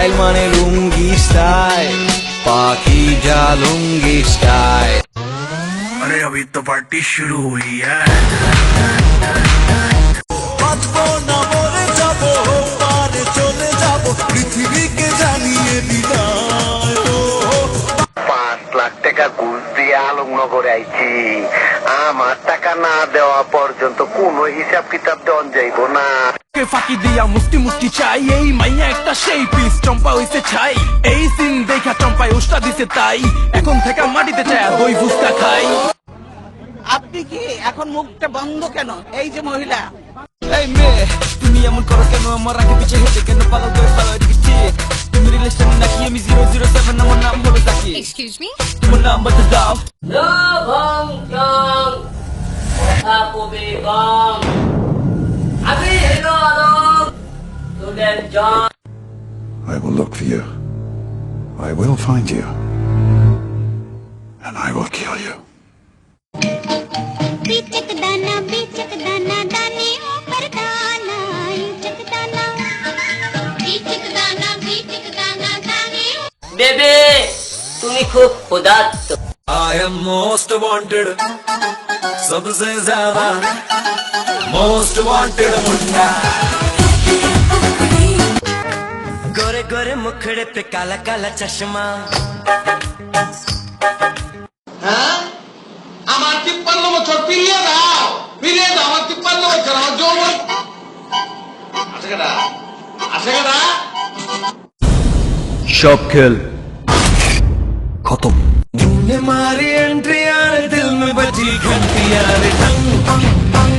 Style মানে লুঙ্গি style, পাখি যা লুঙ্গি স্টাইল। अरे अभी तो पार्टी शुरू हुई है। বাঁচবো না মরে যাবো, পারে চলে যাবো, পৃথিবীকে জানিয়ে বিদায়। 5 লাখ টাকা ঘুষ দিয়ে আলমনগরে আইছি, আমার টাকা না দেওয়া পর্যন্ত কোনো হিসাব কিতাব দেওয়া যাইব না। ফাঁকি দিয়া মুষ্টি মুষ্টি চাই, এই মাইয়া একটা সেই পিস চম্পা হইছে ছাই। এই সিন দেখা চম্পায় উস্তা দিছে তাই, এখন থেকে মাটিতে চায় দই ফুচকা খাই। আপনি কি এখন মুখটা বন্ধ কেন? এই যে মহিলা, এই মেয়ে তুমি এমন করো কেন, আমার আগে পিছে হেঁটে কেন পাগল করে ফেলো, এটা কি ঠিক? তুমি রিলেশন নাকি আমি 007, আমার নাম হলো জাকি। Excuse me? তোমার নাম বলতে দাও। Lobong Chong Apo Bigong Abi Hello Adong Student John I will look for you. I will find you. And I will kill you. बीचक दाना दाने ऊपर दाना इचक दाना दाने Baby তুমি খুব ক্ষুধার্ত I am most wanted, सबसे ज्यादा most wanted मुन्ना। गोरे गोरे मुखड़े पे काला काला चश्मा। আমার 53 বছর ফিরিয়ে দাও, ফিরিয়ে দাও আমার 53 বছর, আমার যৌবন আছে কেনা, আছে কেনা। शॉप खेल खत्म। तूने मारी एंट्री यार, दिल में बजी घंटी यार, टंग टंग टंग।